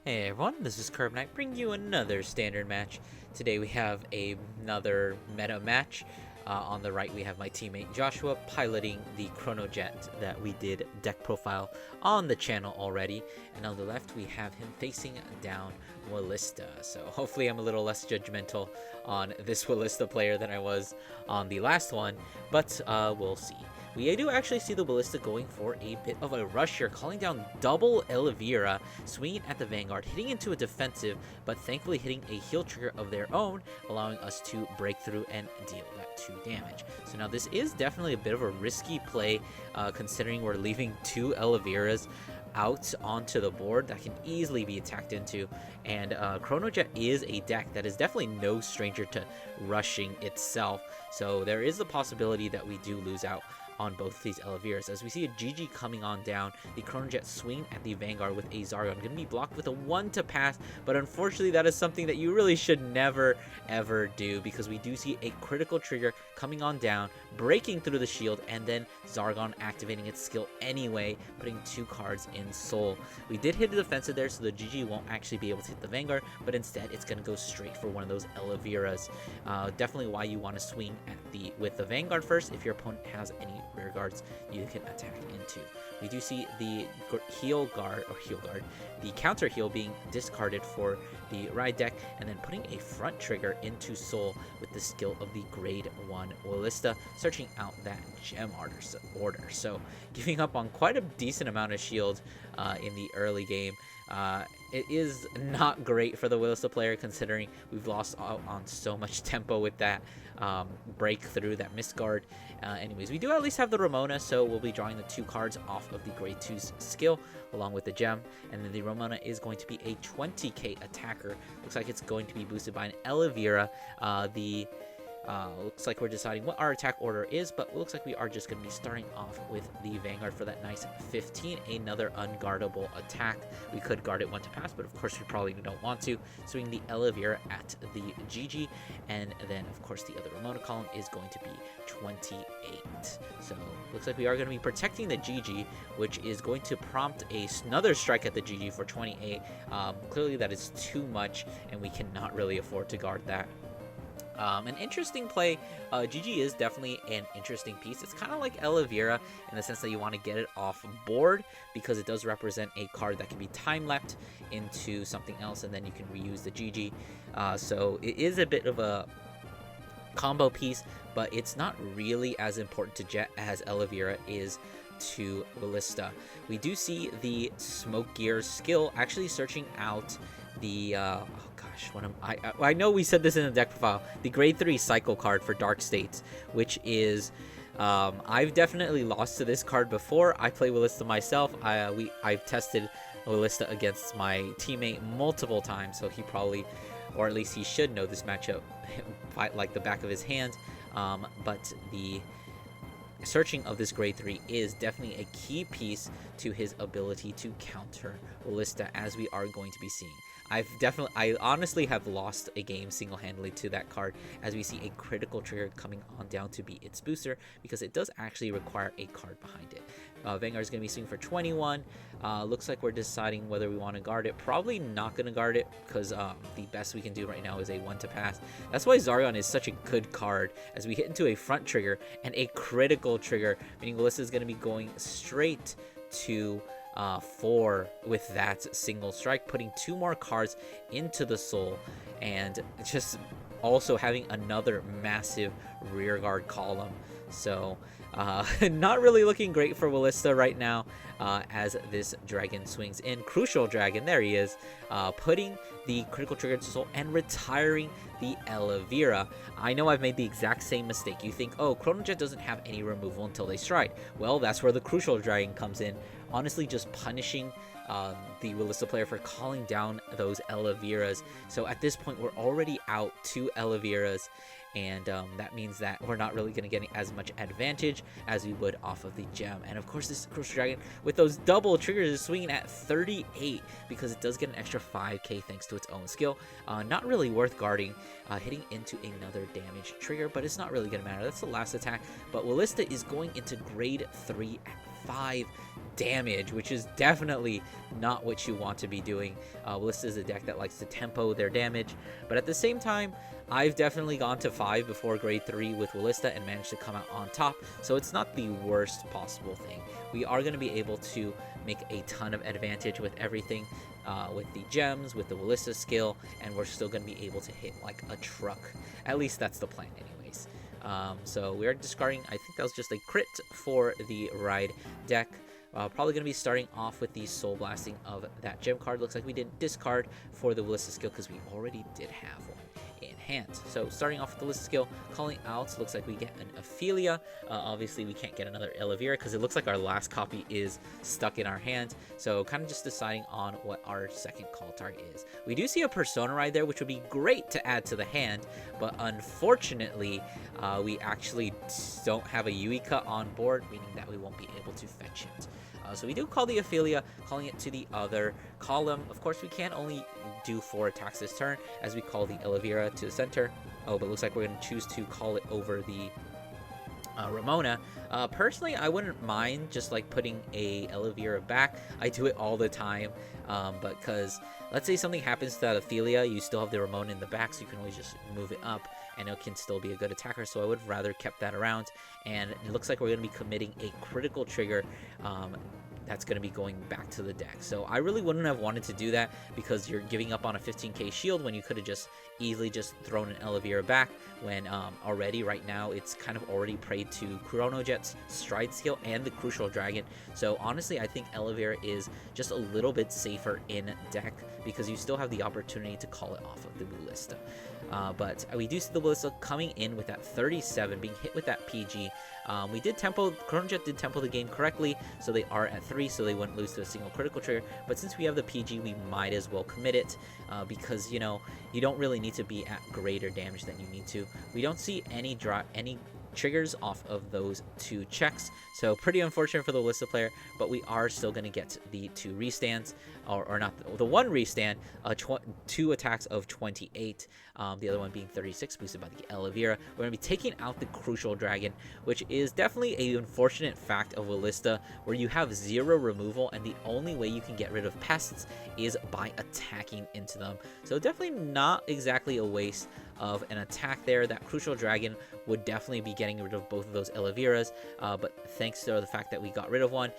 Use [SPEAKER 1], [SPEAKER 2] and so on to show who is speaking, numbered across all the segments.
[SPEAKER 1] Hey everyone, this is Cardfight bringing you another standard match. Today we have another meta match. On the right we have my teammate Joshua piloting the Chronojet that we did deck profile on the channel already. And on the left we have him facing down Wilista. So hopefully I'm a little less judgmental on this Wilista player than I was on the last one, but we'll see. We do actually see the Wilista going for a bit of a rush here, calling down double Elvira, swinging at the Vanguard, hitting into a defensive, but thankfully hitting a heal trigger of their own, allowing us to break through and deal that 2 damage. So now this is definitely a bit of a risky play, considering we're leaving 2 Elviras out onto the board that can easily be attacked into, and Chronojet is a deck that is definitely no stranger to rushing itself, so there is the possibility that we do lose out on both these Elviras. As we see a GG coming on down, the Chronojet swing at the Vanguard with a Zargon, going to be blocked with a 1 to pass, but unfortunately that is something that you really should never ever do, because we do see a critical trigger coming on down, breaking through the shield, and then Zargon activating its skill anyway, putting 2 cards in soul. We did hit the defensive there, so the GG won't actually be able to hit the Vanguard, but instead it's going to go straight for one of those Elviras. Definitely why you want to swing at with the Vanguard first. If your opponent has any rear guards you can attack into. We do see the the counter heal being discarded for the ride deck, and then putting a front trigger into soul with the skill of the grade 1 Wilista, searching out that gem order. So giving up on quite a decent amount of shield in the early game. It is not great for the Wilista player, considering we've lost out on so much tempo with that breakthrough, that misguard. Anyways, we do at least have the Ramona, so we'll be drawing the 2 cards off of the grade 2's skill along with the gem, and then the Ramona is going to be a 20k attacker. Looks like it's going to be boosted by an Elvira. Looks like we're deciding what our attack order is, but looks like we are just going to be starting off with the Vanguard for that nice 15, another unguardable attack. We could guard it 1 to pass, but of course we probably don't want to. Swing the Elvira at the GG, and then of course the other Ramona column is going to be 28. So looks like we are going to be protecting the GG, which is going to prompt another strike at the GG for 28. Clearly that is too much, and we cannot really afford to guard that. An interesting play. GG is definitely an interesting piece. It's kind of like Elvira in the sense that you want to get it off board, because it does represent a card that can be time leapt into something else, and then you can reuse the GG. So it is a bit of a combo piece, but it's not really as important to Jet as Elvira is to Wilista. We do see the Smoke Gear skill actually searching out the I know we said this in the deck profile, the grade 3 cycle card for Dark States, which is I've definitely lost to this card before. I play Wilista myself. I've tested Wilista against my teammate multiple times, so he probably, or at least he should know this matchup like the back of his hand. But the searching of this grade 3 is definitely a key piece to his ability to counter Wilista, as we are going to be seeing. I honestly have lost a game single-handedly to that card, as we see a critical trigger coming on down to be its booster, because it does actually require a card behind it. Vanguard is going to be swinging for 21. Looks like we're deciding whether we want to guard it. Probably not going to guard it, because the best we can do right now is a 1 to pass. That's why Zargon is such a good card, as we hit into a front trigger and a critical trigger, meaning Wilista is going to be going straight to 4 with that single strike, putting 2 more cards into the soul, and just also having another massive rearguard column. So not really looking great for Wilista right now, as this dragon swings in. Crucial Dragon, there he is, putting the critical trigger into soul and retiring the Elvira. I know I've made the exact same mistake. You think, oh, Chronojet doesn't have any removal until they strike. Well, that's where the Crucial Dragon comes in, honestly just punishing the Wilista player for calling down those Elviras. So at this point, we're already out 2 Elviras, and that means that we're not really going to get as much advantage as we would off of the gem. And of course, this Crucial Dragon with those double triggers is swinging at 38, because it does get an extra 5k thanks to its own skill. Not really worth guarding, hitting into another damage trigger, but it's not really going to matter. That's the last attack. But Wilista is going into grade 3 at 5 damage, which is definitely not what you want to be doing. Wilista is a deck that likes to tempo their damage, but at the same time, I've definitely gone to 5 before grade 3 with Wilista and managed to come out on top, so it's not the worst possible thing. We are going to be able to make a ton of advantage with everything, with the gems, with the Wilista skill, and we're still going to be able to hit like a truck. At least that's the plan anyways. So we're discarding, I think that was just a crit for the Ride deck. Probably going to be starting off with the Soul Blasting of that gem card. Looks like we didn't discard for the Wilista skill because we already did have one in hand. So starting off with the Wilista skill, calling out, looks like we get an Ophelia. Obviously we can't get another Elevira because it looks like our last copy is stuck in our hand. So kind of just deciding on what our second call target is. We do see a Persona Ride there, which would be great to add to the hand, but unfortunately we actually don't have a Yuika on board, meaning that we won't be able to fetch it. So we do call the Ophelia, calling it to the other column. Of course, we can't only do 4 attacks this turn, as we call the Elevira to the center. Oh, but it looks like we're going to choose to call it over the Ramona. Personally, I wouldn't mind just like putting a Elevira back. I do it all the time, but because let's say something happens to that Ophelia, you still have the Ramona in the back, so you can always just move it up, and it can still be a good attacker. So I would rather kept that around, and it looks like we're going to be committing a critical trigger that's going to be going back to the deck. So I really wouldn't have wanted to do that because you're giving up on a 15k shield when you could have just easily just thrown an Elevira back, when already right now it's kind of already preyed to Chronojet's Stride skill and the Crucial Dragon. So honestly, I think Elevira is just a little bit safer in deck because you still have the opportunity to call it off of the Wilista. But we do see the Wilista coming in with that 37, being hit with that PG. We did tempo, Chronojet did tempo the game correctly, so they are at 3, so they wouldn't lose to a single critical trigger. But since we have the PG, we might as well commit it, because, you know, you don't really need to be at greater damage than you need to. We don't see any triggers off of those 2 checks, so pretty unfortunate for the Wilista player, but we are still going to get the 2 restands, or not, the 1 restand, 2 attacks of 28, the other one being 36, boosted by the Elevira. We're going to be taking out the Crucial Dragon, which is definitely an unfortunate fact of Wilista, where you have 0 removal, and the only way you can get rid of pests is by attacking into them. So definitely not exactly a waste of an attack there. That Crucial Dragon would definitely be getting rid of both of those Eleviras, but thanks to the fact that we got rid of one,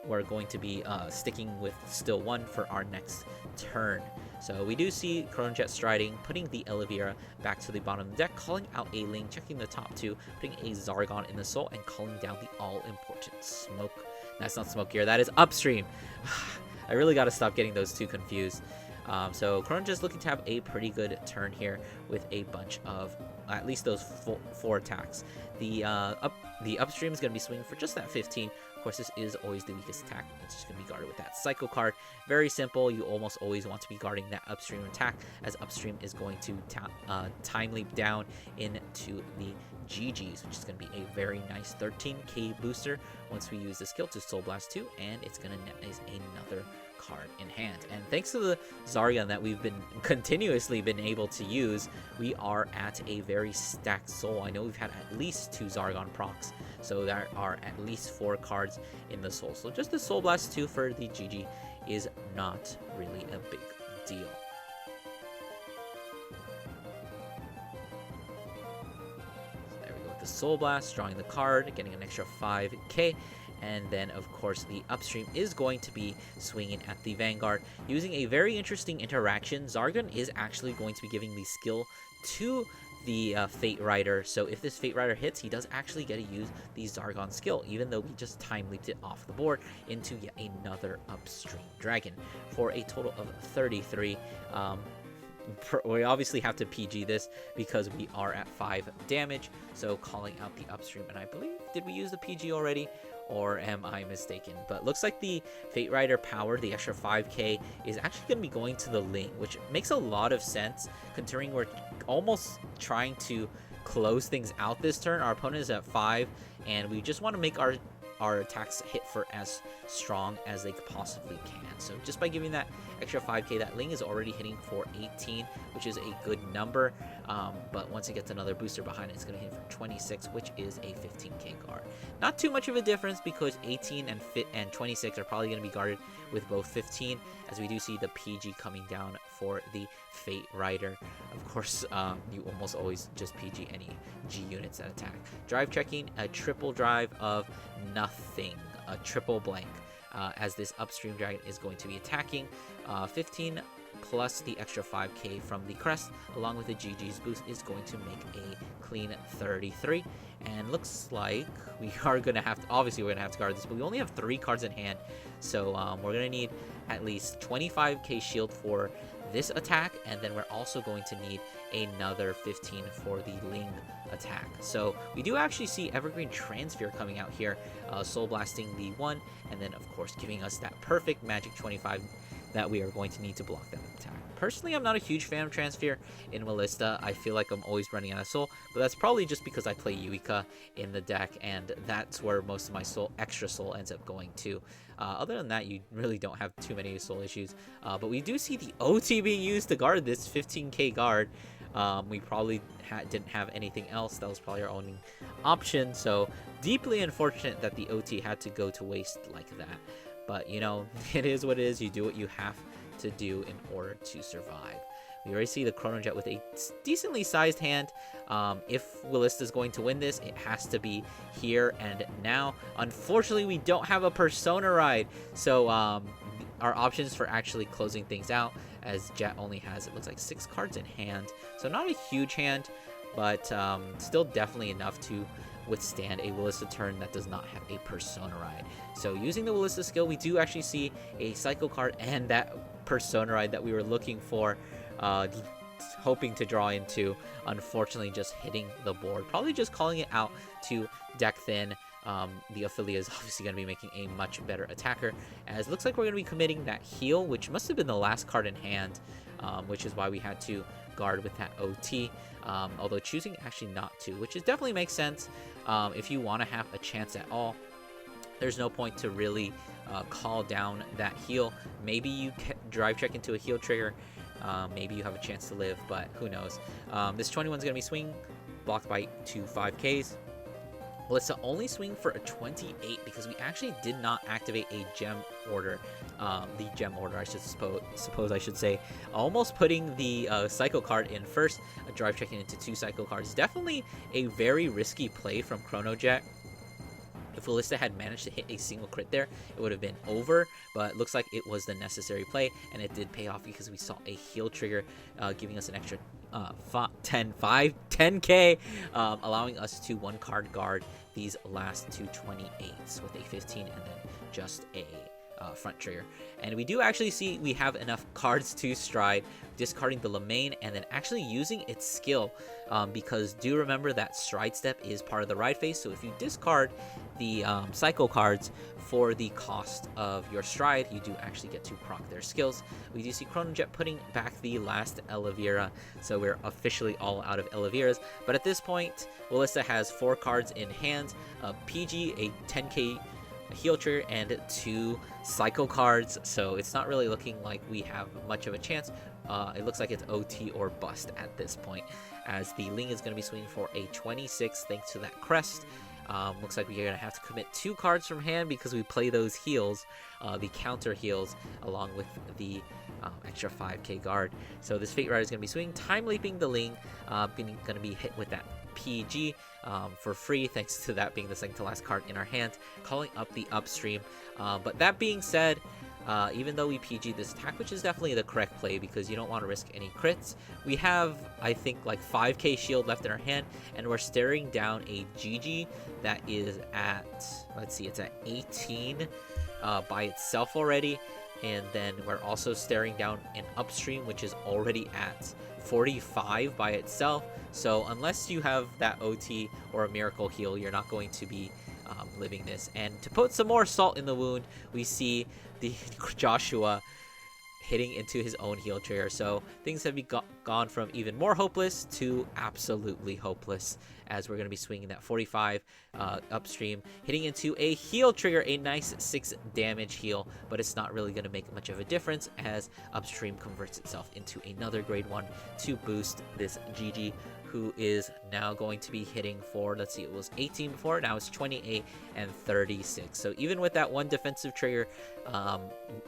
[SPEAKER 1] we're going to be sticking with still 1 for our next turn. So we do see Chronojet striding, putting the Elevira back to the bottom of the deck, calling out a Ling, checking the top 2, putting a Zargon in the soul, and calling down the all-important Smoke. That's not Smoke here, that is Upstream. I really got to stop getting those 2 confused. So Chronojet's looking to have a pretty good turn here with a bunch of at least those 4 attacks. The Upstream is going to be swinging for just that 15. Of course, this is always the weakest attack. It's just going to be guarded with that Psycho card. Very simple. You almost always want to be guarding that Upstream attack, as Upstream is going to time leap down into the GGs, which is going to be a very nice 13k booster once we use the skill to Soul Blast 2, and it's going to net as another card in hand. And thanks to the Zargon that we've been continuously able to use, we are at a very stacked soul. I know we've had at least 2 Zargon procs, so there are at least 4 cards in the soul. So just the Soul Blast 2 for the GG is not really a big deal. So there we go with the Soul Blast, drawing the card, getting an extra 5k. And then, of course, the Upstream is going to be swinging at the Vanguard, using a very interesting interaction. Zargon is actually going to be giving the skill to the Fate Rider, so if this Fate Rider hits, he does actually get to use the Zargon skill, even though we just time leaped it off the board into yet another Upstream Dragon for a total of 33. We obviously have to PG this because we are at 5 damage, so calling out the Upstream, and I believe, did we use the PG already? Or am I mistaken? But looks like the Fate Rider power, the extra 5k, is actually going to be going to the Ling, which makes a lot of sense considering we're almost trying to close things out this turn. Our opponent is at 5, and we just want to make our our attacks hit for as strong as they possibly can. So just by giving that extra 5k, that Ling is already hitting for 18, which is a good number. But once it gets another booster behind it, it's going to hit for 26, which is a 15k guard. Not too much of a difference because 18 and 26 are probably going to be guarded with both 15, as we do see the PG coming down for the Fate Rider. Of course, you almost always just PG any G units that attack. Drive checking, a triple drive of nothing, a triple blank, as this upstream dragon is going to be attacking. 15 plus the extra 5k from the crest along with the GG's boost is going to make a clean 33. And looks like we are going to have to, obviously we're going to have to guard this, but we only have 3 cards in hand, so we're going to need at least 25k shield for this attack, and then we're also going to need another 15 for the Ling attack. So we do actually see Evergreen Transfer coming out here, Soul Blasting the 1, and then of course giving us that perfect Magic 25 that we are going to need to block that attack. Personally, I'm not a huge fan of Transfer in Wilista. I feel like I'm always running out of soul, but that's probably just because I play Yuika in the deck, and that's where most of my extra soul ends up going to. Other than that, you really don't have too many soul issues. But we do see the OT being used to guard this 15k guard. We probably didn't have anything else. That was probably our only option. So deeply unfortunate that the OT had to go to waste like that. But, you know, it is what it is. You do what you have to do in order to survive. We already see the Chronojet with a decently sized hand. If Wilista is going to win this, it has to be here and now. Unfortunately, we don't have a Persona Ride. So our options for actually closing things out, as Jet only has, it looks like 6 cards in hand. So not a huge hand, but still definitely enough to withstand a Wilista turn that does not have a Persona Ride. So using the Wilista skill, we do actually see a Psycho card and that Persona Ride that we were looking for, hoping to draw into. Unfortunately, just hitting the board. Probably just calling it out to deck thin. The Ophelia is obviously going to be making a much better attacker, as it looks like we're going to be committing that heal, which must have been the last card in hand, which is why we had to guard with that OT, although choosing actually not to, which is definitely makes sense. If you want to have a chance at all, there's no point to really call down that heal. Maybe you drive check into a heal trigger, maybe you have a chance to live, but who knows. This 21 is going to be swing, blocked by 2 5Ks. Well, it's to only swing for a 28 because we actually did not activate a gem order. The gem order, I should suppose I should say. Almost putting the Psycho card in first, a drive checking into 2 Psycho cards. Definitely a very risky play from Chronojet. If Wilista had managed to hit a single crit there, it would have been over, but it looks like it was the necessary play, and it did pay off because we saw a heal trigger, giving us an extra 10k, allowing us to 1 card guard these last 2 28s with a 15 and then just a front trigger. And we do actually see we have enough cards to stride, discarding the Lemaine and then actually using its skill, because do remember that stride step is part of the ride phase. So if you discard the Psycho cards for the cost of your stride, you do actually get to proc their skills. We do see Chronojet putting back the last Elevira, so we're officially all out of Eleviras. But at this point, Wilista has 4 cards in hand, a PG, a 10k heal trigger, and 2 Psycho cards, so it's not really looking like we have much of a chance. It looks like it's OT or bust at this point, as the Ling is going to be swinging for a 26 thanks to that crest. Looks like we're going to have to commit 2 cards from hand because we play those heals, the counter heals, along with the extra 5k guard. So this Fate Rider is going to be swinging, time leaping the Ling, going to be hit with that PG for free, thanks to that being the second to last card in our hands, calling up the upstream. But that being said, even though we PG this attack, which is definitely the correct play because you don't want to risk any crits, we have, I think, like 5k shield left in our hand, and we're staring down a GG that is at, let's see, it's at 18 by itself already, and then we're also staring down an upstream which is already at 45 by itself. So unless you have that OT or a miracle heal, you're not going to be living this. And to put some more salt in the wound, we see the Joshua hitting into his own heal trigger. So things have gone from even more hopeless to absolutely hopeless, as we're going to be swinging that 45 upstream, hitting into a heal trigger, a nice 6 damage heal, but it's not really going to make much of a difference as upstream converts itself into another grade 1 to boost this GG, who is now going to be hitting for, let's see, it was 18 before, now it's 28 and 36. So even with that one defensive trigger,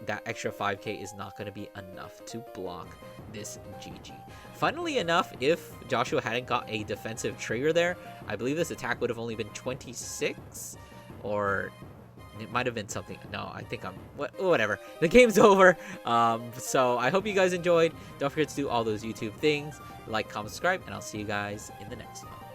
[SPEAKER 1] that extra 5k is not going to be enough to block this GG. Funnily enough, if Joshua hadn't got a defensive trigger there, I believe this attack would have only been 26, or it might have been something. No, I think whatever. The game's over. So I hope you guys enjoyed. Don't forget to do all those YouTube things. Like, comment, subscribe, and I'll see you guys in the next one.